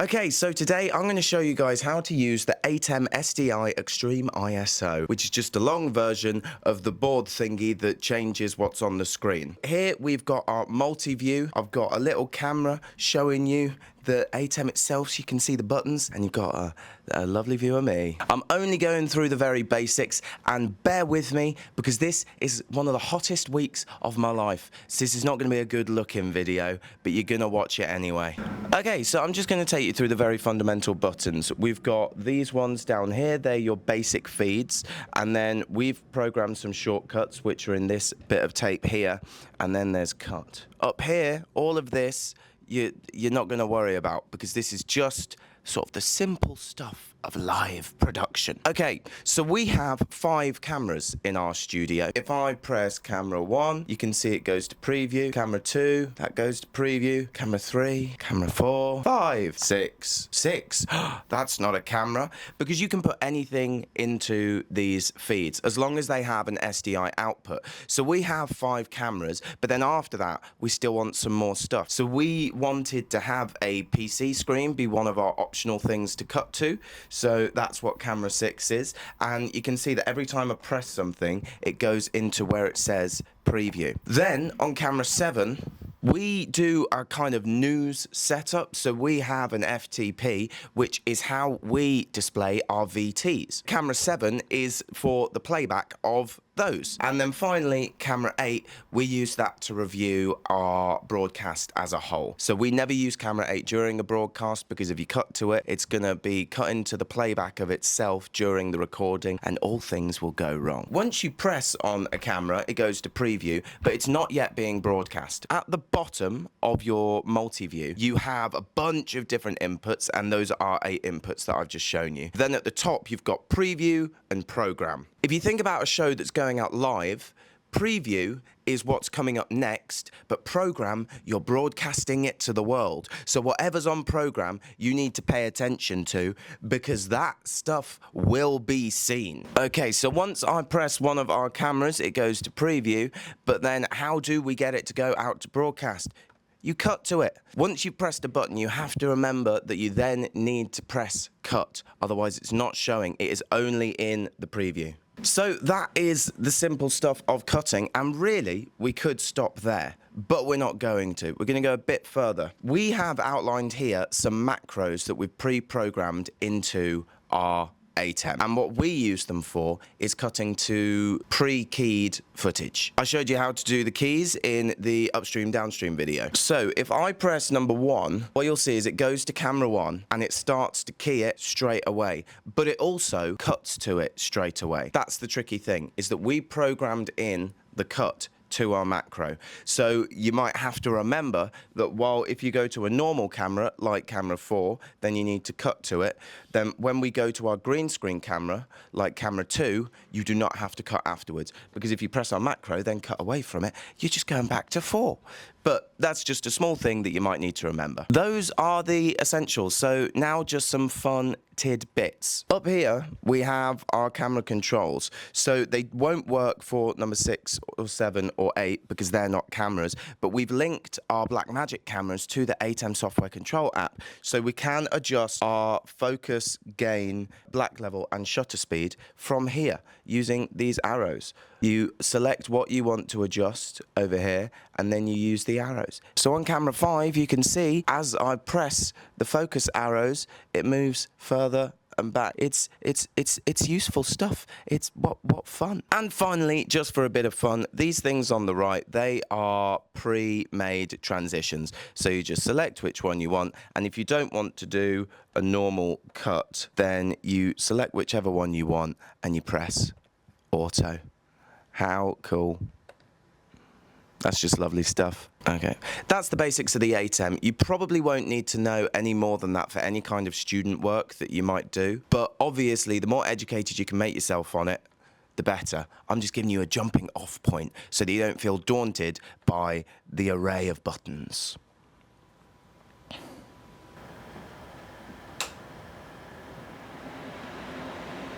Okay, so today I'm going to show you guys how to use the ATEM SDI Extreme ISO, which is just a long version of the board thingy that changes what's on the screen. Here we've got our multi-view. I've got a little camera showing you the ATEM itself so you can see the buttons, and you've got a lovely view of me. I'm only going through the very basics, and bear with me because this is one of the hottest weeks of my life. So this is not going to be a good looking video, but you're going to watch it anyway. Okay, so I'm just going to take you through the very fundamental buttons. We've got these ones down here, they're your basic feeds, and then we've programmed some shortcuts which are in this bit of tape here, and then there's cut. Up here, all of this you're not going to worry about because this is just sort of the simple stuff of live production. Okay, so we have 5 cameras in our studio. If I press camera 1, you can see it goes to preview. Camera 2, that goes to preview. Camera 3, camera 4, 5, 6. That's not a camera, because you can put anything into these feeds as long as they have an SDI output. So we have 5 cameras, but then after that, we still want some more stuff. So we wanted to have a PC screen be one of our optional things to cut to. So that's what camera 6 is, and you can see that every time I press something it goes into where it says preview. Then on camera 7 we do a kind of news setup, so we have an FTP, which is how we display our VTs. Camera 7 is for the playback of those. And then finally, camera 8, we use that to review our broadcast as a whole. So we never use camera 8 during a broadcast, because if you cut to it, it's going to be cut into the playback of itself during the recording, and all things will go wrong. Once you press on a camera, it goes to preview, but it's not yet being broadcast. At the bottom of your multi-view, you have a bunch of different inputs, and those are 8 inputs that I've just shown you. Then at the top, you've got preview and program. If you think about a show that's going out live, preview is what's coming up next, but program, you're broadcasting it to the world. So whatever's on program, you need to pay attention to, because that stuff will be seen. Okay, so once I press one of our cameras, it goes to preview, but then how do we get it to go out to broadcast? You cut to it. Once you've pressed a button, you have to remember that you then need to press cut. Otherwise, it's not showing. It is only in the preview. So that is the simple stuff of cutting, and really, we could stop there, but we're not going to. We're going to go a bit further. We have outlined here some macros that we've pre-programmed into our ATEM, and what we use them for is cutting to pre-keyed footage. I showed you how to do the keys in the upstream downstream video. So if I press number 1, what you'll see is it goes to camera 1 and it starts to key it straight away, but it also cuts to it straight away. That's the tricky thing, is that we programmed in the cut to our macro. So you might have to remember that while if you go to a normal camera like camera 4, then you need to cut to it. Then when we go to our green screen camera like camera 2, you do not have to cut afterwards, because if you press our macro then cut away from it, you're just going back to 4. But that's just a small thing that you might need to remember. Those are the essentials. So now just some fun tidbits. Up here we have our camera controls. So they won't work for number 6 or 7 or 8 because they're not cameras, but we've linked our Blackmagic cameras to the ATEM software control app, so we can adjust our focus, gain, black level and shutter speed from here using these arrows. You select what you want to adjust over here, and then you use the arrows. So on camera 5, you can see as I press the focus arrows, it moves further and back. It's useful stuff. It's what fun. And finally, just for a bit of fun, these things on the right, they are pre-made transitions. So you just select which one you want, and if you don't want to do a normal cut, then you select whichever one you want and you press auto. How cool. That's just lovely stuff. Okay, that's the basics of the ATEM. You probably won't need to know any more than that for any kind of student work that you might do. But obviously, the more educated you can make yourself on it, the better. I'm just giving you a jumping off point so that you don't feel daunted by the array of buttons.